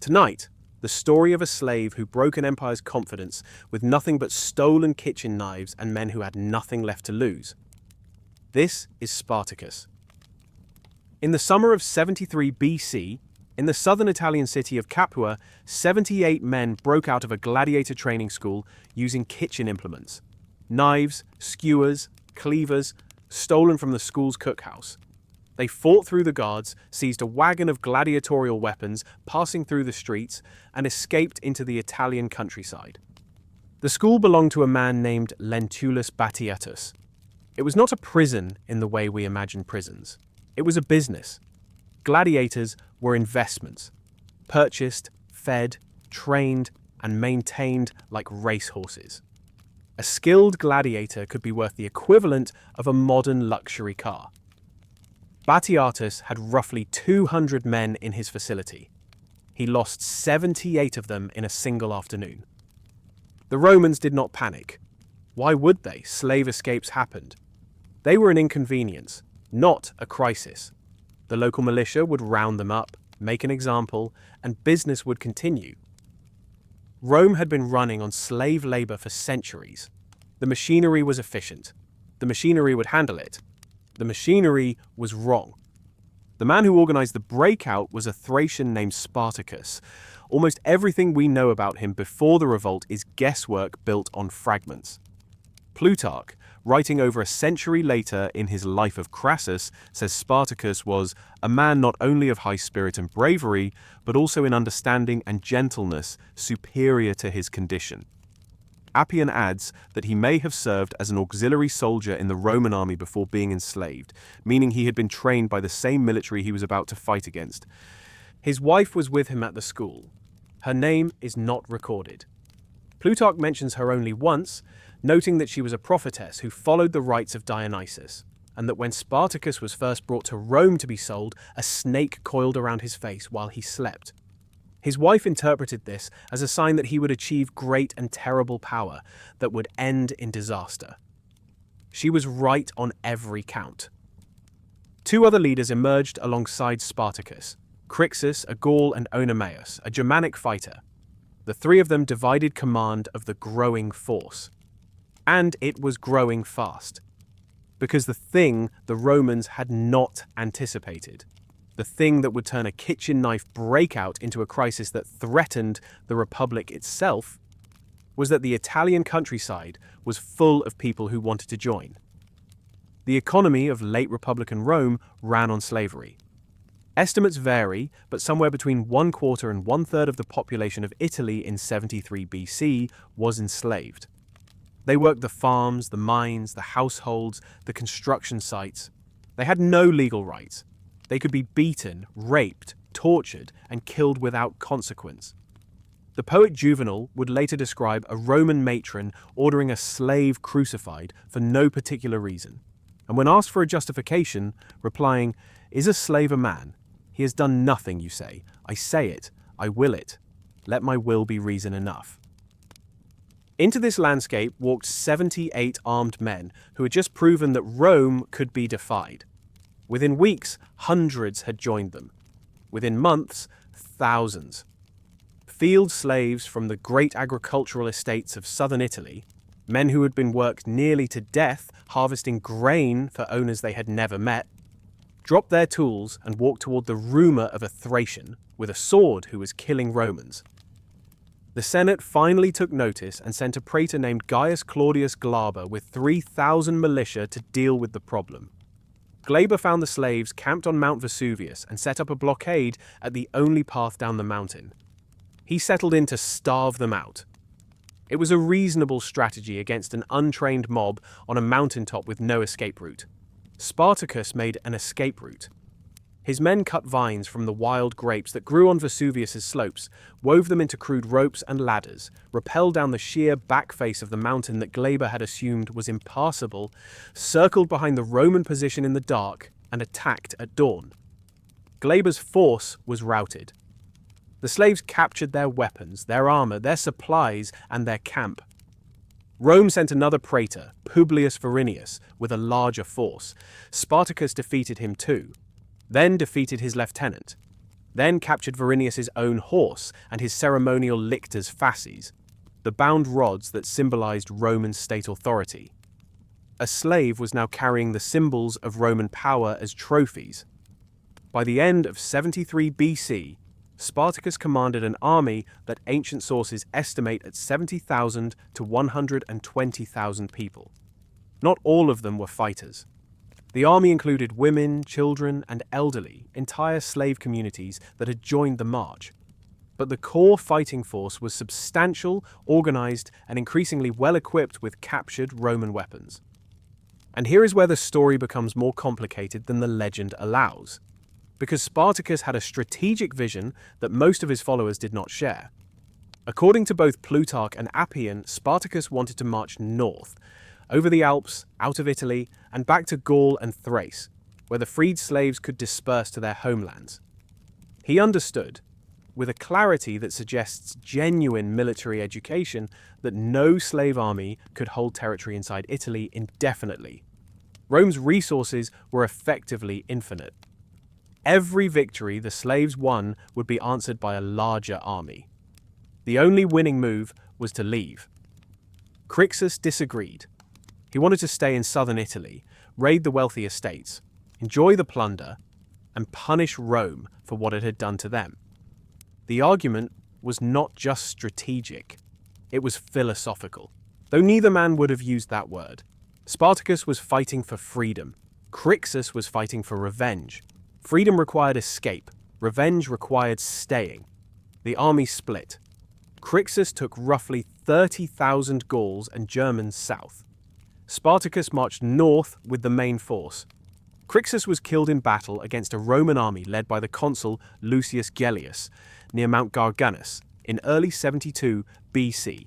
Tonight, the story of a slave who broke an empire's confidence with nothing but stolen kitchen knives and men who had nothing left to lose. This is Spartacus. In the summer of 73 BC, in the southern Italian city of Capua, 78 men broke out of a gladiator training school using kitchen implements. Knives, skewers, cleavers, stolen from the school's cookhouse. They fought through the guards, seized a wagon of gladiatorial weapons passing through the streets, and escaped into the Italian countryside. The school belonged to a man named Lentulus Batiatus. It was not a prison in the way we imagine prisons. It was a business. Gladiators were investments, purchased, fed, trained, and maintained like racehorses. A skilled gladiator could be worth the equivalent of a modern luxury car. Batiatus had roughly 200 men in his facility. He lost 78 of them in a single afternoon. The Romans did not panic. Why would they? Slave escapes happened. They were an inconvenience, not a crisis. The local militia would round them up, make an example, and business would continue. Rome had been running on slave labor for centuries. The machinery was efficient. The machinery would handle it. The machinery was wrong. The man who organized the breakout was a Thracian named Spartacus. Almost everything we know about him before the revolt is guesswork built on fragments. Plutarch, writing over a century later in his Life of Crassus, says Spartacus was a man not only of high spirit and bravery, but also in understanding and gentleness superior to his condition. Appian adds that he may have served as an auxiliary soldier in the Roman army before being enslaved, meaning he had been trained by the same military he was about to fight against. His wife was with him at the school. Her name is not recorded. Plutarch mentions her only once, noting that she was a prophetess who followed the rites of Dionysus, and that when Spartacus was first brought to Rome to be sold, a snake coiled around his face while he slept. His wife interpreted this as a sign that he would achieve great and terrible power that would end in disaster. She was right on every count. Two other leaders emerged alongside Spartacus: Crixus, a Gaul, and Oenomaus, a Germanic fighter. The three of them divided command of the growing force. And it was growing fast. Because the thing the Romans had not anticipated, the thing that would turn a kitchen knife breakout into a crisis that threatened the Republic itself, was that the Italian countryside was full of people who wanted to join. The economy of late Republican Rome ran on slavery. Estimates vary, but somewhere between 1/4 and 1/3 of the population of Italy in 73 BC was enslaved. They worked the farms, the mines, the households, the construction sites. They had no legal rights. They could be beaten, raped, tortured, and killed without consequence. The poet Juvenal would later describe a Roman matron ordering a slave crucified for no particular reason, and when asked for a justification, replying, "Is a slave a man? He has done nothing, you say. I say it. I will it. Let my will be reason enough." Into this landscape walked 78 armed men who had just proven that Rome could be defied. Within weeks, hundreds had joined them. Within months, thousands. Field slaves from the great agricultural estates of southern Italy, men who had been worked nearly to death harvesting grain for owners they had never met, dropped their tools and walked toward the rumor of a Thracian with a sword who was killing Romans. The Senate finally took notice and sent a praetor named Gaius Claudius Glaber with 3,000 militia to deal with the problem. Glaber found the slaves camped on Mount Vesuvius and set up a blockade at the only path down the mountain. He settled in to starve them out. It was a reasonable strategy against an untrained mob on a mountaintop with no escape route. Spartacus made an escape route. His men cut vines from the wild grapes that grew on Vesuvius's slopes, wove them into crude ropes and ladders, rappelled down the sheer back face of the mountain that Glaber had assumed was impassable, circled behind the Roman position in the dark, and attacked at dawn. Glaber's force was routed. The slaves captured their weapons, their armor, their supplies, and their camp. Rome sent another praetor, Publius Varinius, with a larger force. Spartacus defeated him too, then defeated his lieutenant. then captured Varinius's own horse and his ceremonial lictors fasces, the bound rods that symbolized Roman state authority. A slave was now carrying the symbols of Roman power as trophies. By the end of 73 BC, Spartacus commanded an army that ancient sources estimate at 70,000 to 120,000 people. Not all of them were fighters. The army included women, children, and elderly, entire slave communities that had joined the march. But the core fighting force was substantial, organized, and increasingly well-equipped with captured Roman weapons. And here is where the story becomes more complicated than the legend allows, because Spartacus had a strategic vision that most of his followers did not share. According to both Plutarch and Appian, Spartacus wanted to march north, over the Alps, out of Italy, and back to Gaul and Thrace, where the freed slaves could disperse to their homelands. He understood, with a clarity that suggests genuine military education, that no slave army could hold territory inside Italy indefinitely. Rome's resources were effectively infinite. Every victory the slaves won would be answered by a larger army. The only winning move was to leave. Crixus disagreed. He wanted to stay in southern Italy, raid the wealthy estates, enjoy the plunder, and punish Rome for what it had done to them. The argument was not just strategic, it was philosophical, though neither man would have used that word. Spartacus was fighting for freedom. Crixus was fighting for revenge. Freedom required escape. Revenge required staying. The army split. Crixus took roughly 30,000 Gauls and Germans south. Spartacus marched north with the main force. Crixus was killed in battle against a Roman army led by the consul Lucius Gellius near Mount Garganus in early 72 BC.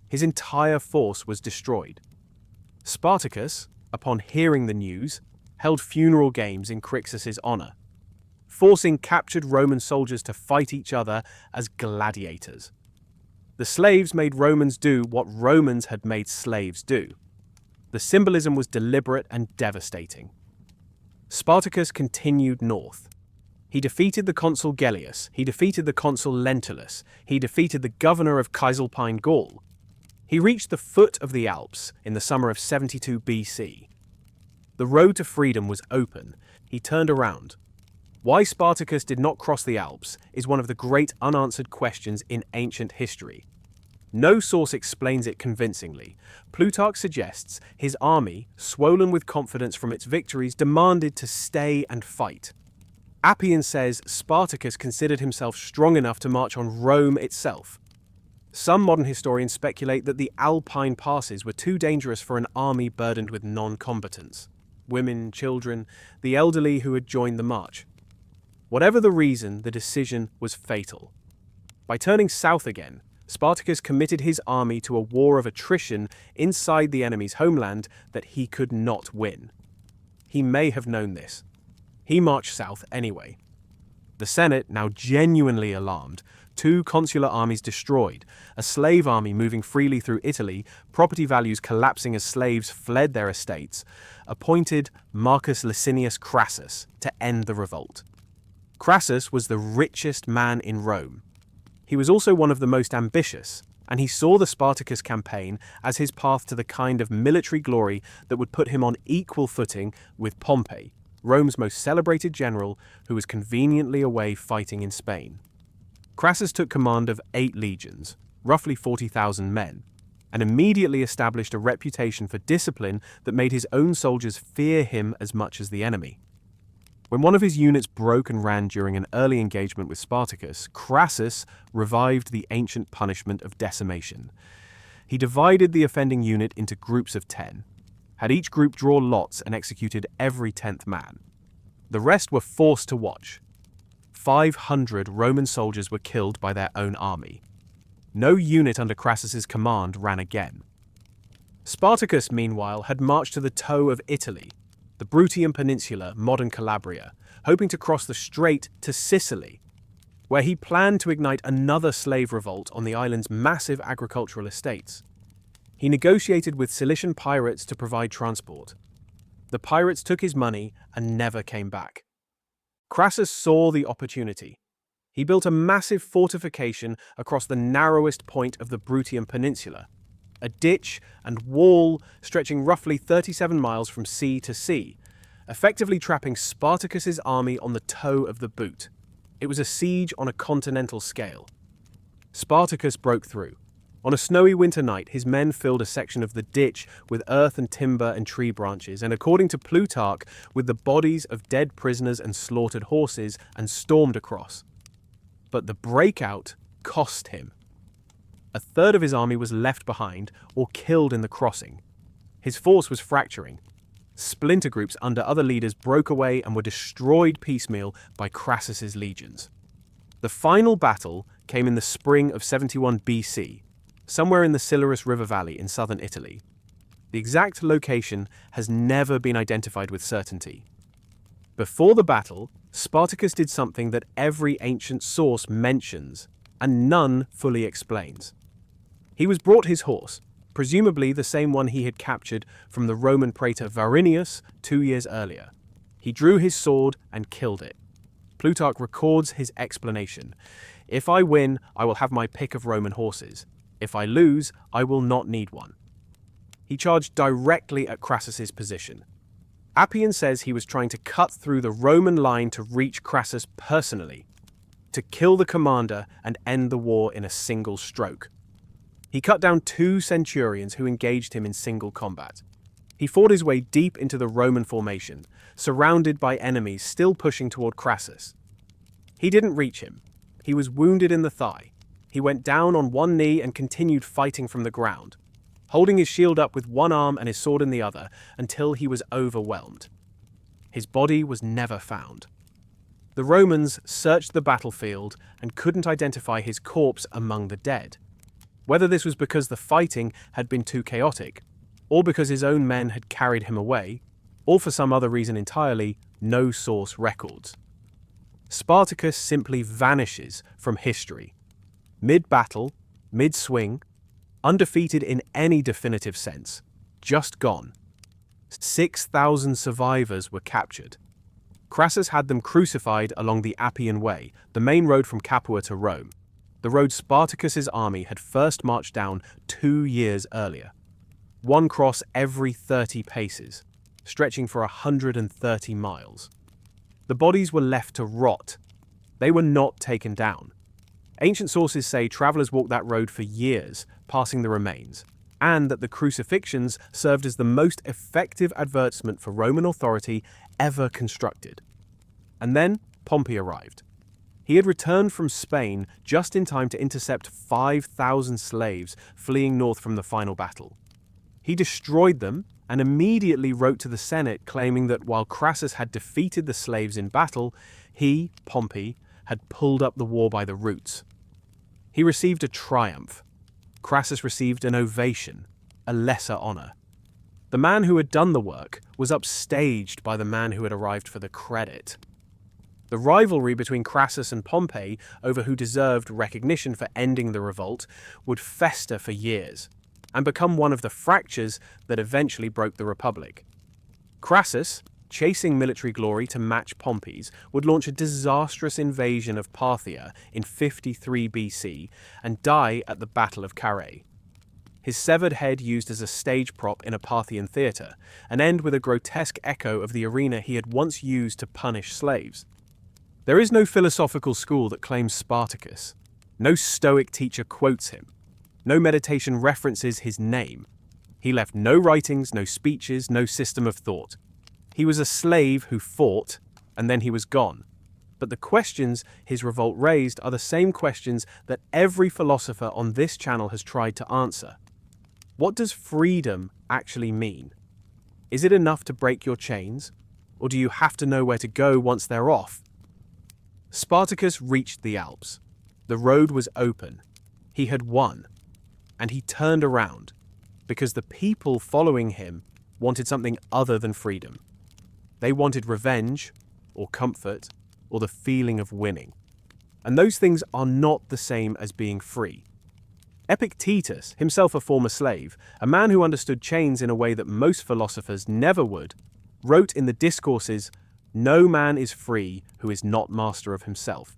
His entire force was destroyed. Spartacus, upon hearing the news, held funeral games in Crixus's honor, forcing captured Roman soldiers to fight each other as gladiators. The slaves made Romans do what Romans had made slaves do. The symbolism was deliberate and devastating. Spartacus continued north. He defeated the consul Gellius, he defeated the consul Lentulus, he defeated the governor of Cisalpine Gaul. He reached the foot of the Alps in the summer of 72 BC. The road to freedom was open. He turned around. Why Spartacus did not cross the Alps is one of the great unanswered questions in ancient history. No source explains it convincingly. Plutarch suggests his army, swollen with confidence from its victories, demanded to stay and fight. Appian says Spartacus considered himself strong enough to march on Rome itself. Some modern historians speculate that the Alpine passes were too dangerous for an army burdened with non-combatants. Women, children, the elderly who had joined the march. Whatever the reason, the decision was fatal. By turning south again, Spartacus committed his army to a war of attrition inside the enemy's homeland that he could not win. He may have known this. He marched south anyway. The Senate, now genuinely alarmed, 2 consular armies destroyed, a slave army moving freely through Italy, property values collapsing as slaves fled their estates, appointed Marcus Licinius Crassus to end the revolt. Crassus was the richest man in Rome. He was also one of the most ambitious, and he saw the Spartacus campaign as his path to the kind of military glory that would put him on equal footing with Pompey, Rome's most celebrated general who was conveniently away fighting in Spain. Crassus took command of 8 legions, roughly 40,000 men, and immediately established a reputation for discipline that made his own soldiers fear him as much as the enemy. When one of his units broke and ran during an early engagement with Spartacus, Crassus revived the ancient punishment of decimation. He divided the offending unit into groups of 10, had each group draw lots and executed every 10th man. The rest were forced to watch. 500 Roman soldiers were killed by their own army. No unit under Crassus's command ran again. Spartacus, meanwhile, had marched to the toe of Italy, the Bruttium Peninsula, modern Calabria, hoping to cross the strait to Sicily, where he planned to ignite another slave revolt on the island's massive agricultural estates. He negotiated with Cilician pirates to provide transport. The pirates took his money and never came back. Crassus saw the opportunity. He built a massive fortification across the narrowest point of the Bruttium Peninsula, a ditch and wall stretching roughly 37 miles from sea to sea, effectively trapping Spartacus's army on the toe of the boot. It was a siege on a continental scale. Spartacus broke through. On a snowy winter night, his men filled a section of the ditch with earth and timber and tree branches, and according to Plutarch, with the bodies of dead prisoners and slaughtered horses, and stormed across. But the breakout cost him. A third of his army was left behind or killed in the crossing. His force was fracturing. Splinter groups under other leaders broke away and were destroyed piecemeal by Crassus's legions. The final battle came in the spring of 71 BC, somewhere in the Silarus River Valley in southern Italy. The exact location has never been identified with certainty. Before the battle, Spartacus did something that every ancient source mentions, and none fully explains. He was brought his horse, presumably the same one he had captured from the Roman praetor Varinius 2 years earlier. He drew his sword and killed it. Plutarch records his explanation. "If I win, I will have my pick of Roman horses. If I lose, I will not need one." He charged directly at Crassus's position. Appian says he was trying to cut through the Roman line to reach Crassus personally, to kill the commander and end the war in a single stroke. He cut down 2 centurions who engaged him in single combat. He fought his way deep into the Roman formation, surrounded by enemies still pushing toward Crassus. He didn't reach him. He was wounded in the thigh. He went down on one knee and continued fighting from the ground, holding his shield up with one arm and his sword in the other until he was overwhelmed. His body was never found. The Romans searched the battlefield and couldn't identify his corpse among the dead. Whether this was because the fighting had been too chaotic, or because his own men had carried him away, or for some other reason entirely, no source records. Spartacus simply vanishes from history. Mid-battle, mid-swing, undefeated in any definitive sense, just gone. 6,000 survivors were captured. Crassus had them crucified along the Appian Way, the main road from Capua to Rome, the road Spartacus's army had first marched down 2 years earlier. One cross every 30 paces, stretching for 130 miles. The bodies were left to rot. They were not taken down. Ancient sources say travelers walked that road for years, passing the remains, and that the crucifixions served as the most effective advertisement for Roman authority ever constructed. And then Pompey arrived. He had returned from Spain just in time to intercept 5,000 slaves fleeing north from the final battle. He destroyed them and immediately wrote to the Senate claiming that while Crassus had defeated the slaves in battle, he, Pompey, had pulled up the war by the roots. He received a triumph. Crassus received an ovation, a lesser honor. The man who had done the work was upstaged by the man who had arrived for the credit. The rivalry between Crassus and Pompey over who deserved recognition for ending the revolt would fester for years and become one of the fractures that eventually broke the Republic. Crassus, chasing military glory to match Pompey's, would launch a disastrous invasion of Parthia in 53 BC and die at the Battle of Carrhae. His severed head used as a stage prop in a Parthian theatre, and end with a grotesque echo of the arena he had once used to punish slaves. There is no philosophical school that claims Spartacus. No Stoic teacher quotes him. No meditation references his name. He left no writings, no speeches, no system of thought. He was a slave who fought, and then he was gone. But the questions his revolt raised are the same questions that every philosopher on this channel has tried to answer. What does freedom actually mean? Is it enough to break your chains? Or do you have to know where to go once they're off? Spartacus reached the Alps. The road was open. He had won. And he turned around, because the people following him wanted something other than freedom. They wanted revenge, or comfort, or the feeling of winning. And those things are not the same as being free. Epictetus, himself a former slave, a man who understood chains in a way that most philosophers never would, wrote in the Discourses, "No man is free who is not master of himself."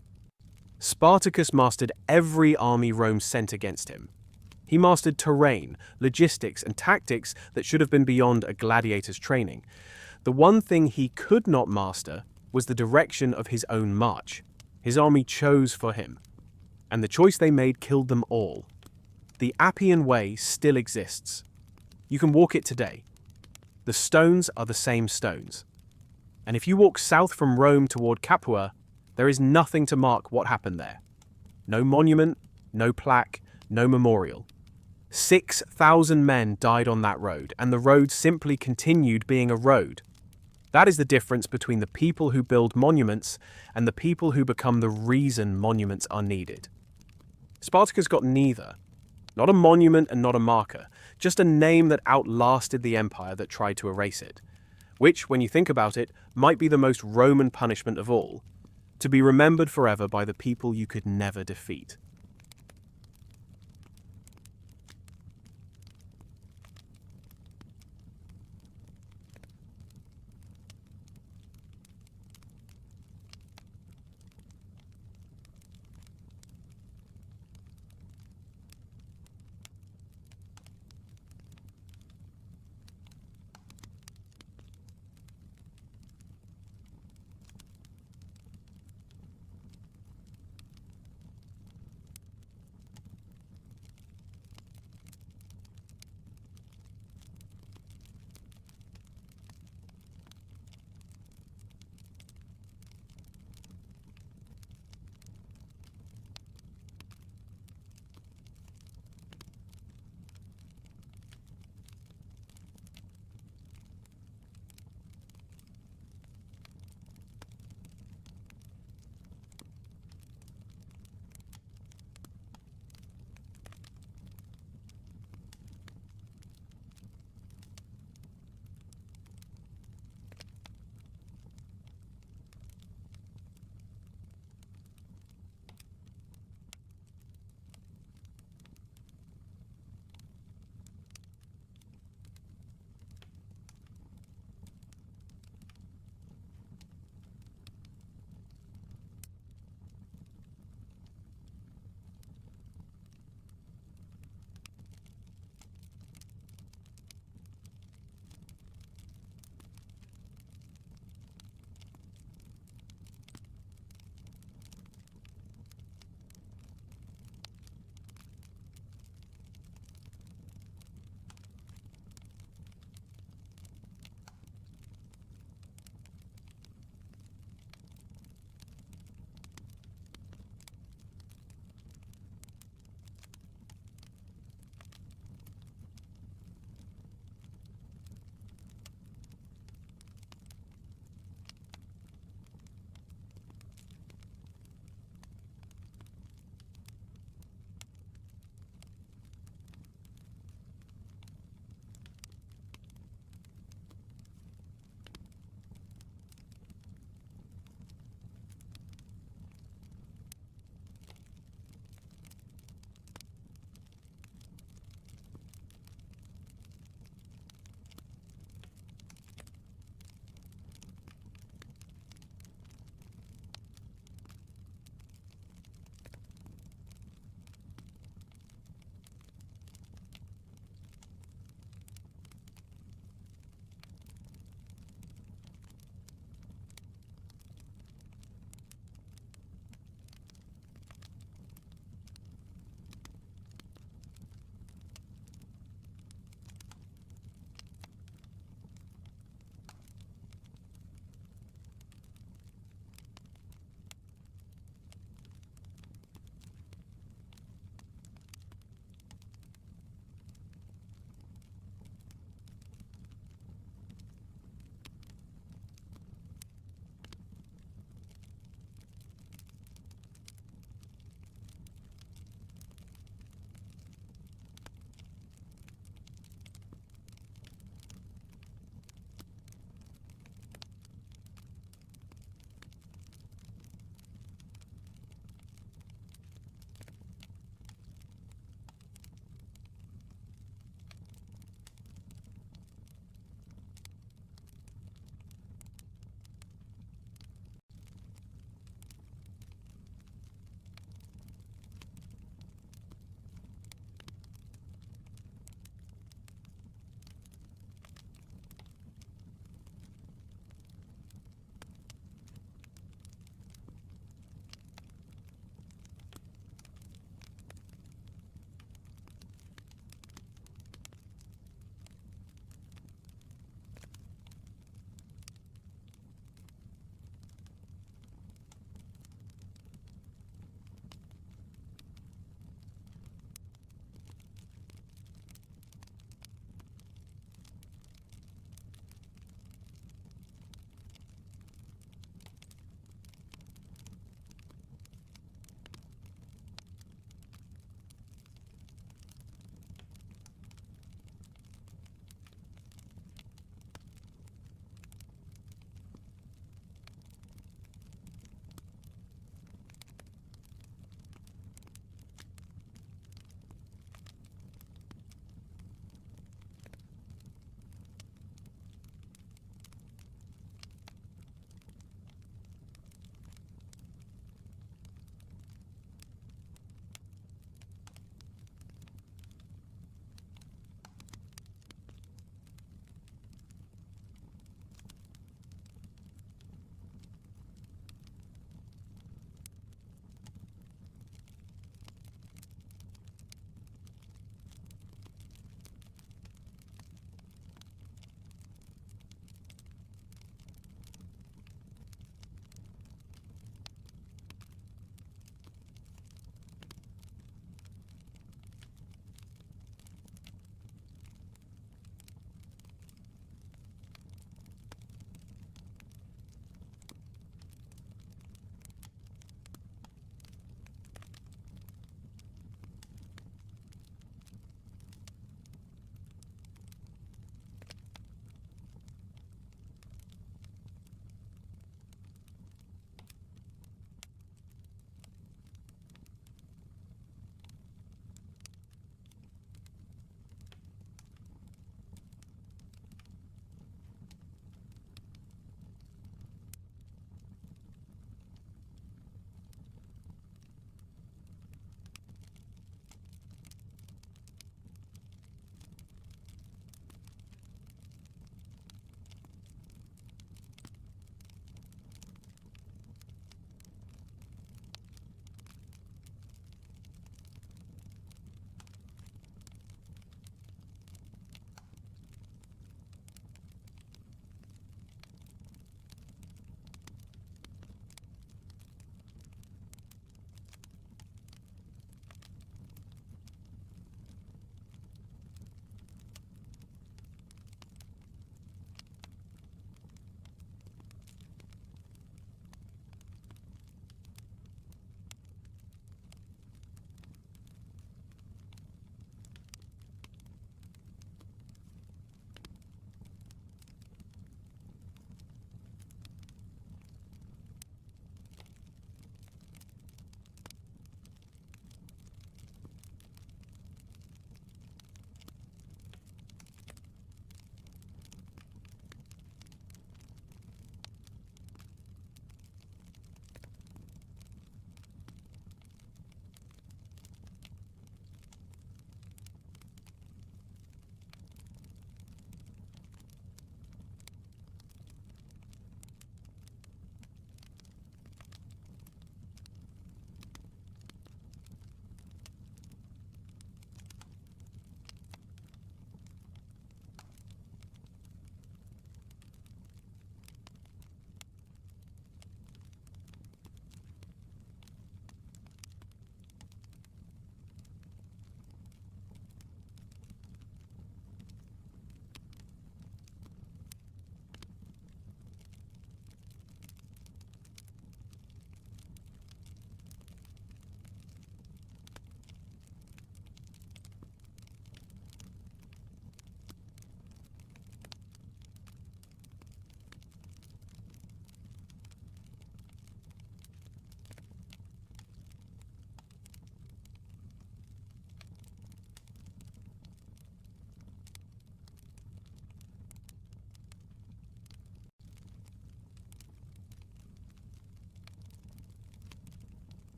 Spartacus mastered every army Rome sent against him. He mastered terrain, logistics, and tactics that should have been beyond a gladiator's training. The one thing he could not master was the direction of his own march. His army chose for him, and the choice they made killed them all. The Appian Way still exists. You can walk it today. The stones are the same stones. And if you walk south from Rome toward Capua, there is nothing to mark what happened there. No monument, no plaque, no memorial. 6,000 men died on that road, and the road simply continued being a road. That is the difference between the people who build monuments and the people who become the reason monuments are needed. Spartacus got neither. Not a monument and not a marker, just a name that outlasted the empire that tried to erase it. Which, when you think about it, might be the most Roman punishment of all. To be remembered forever by the people you could never defeat.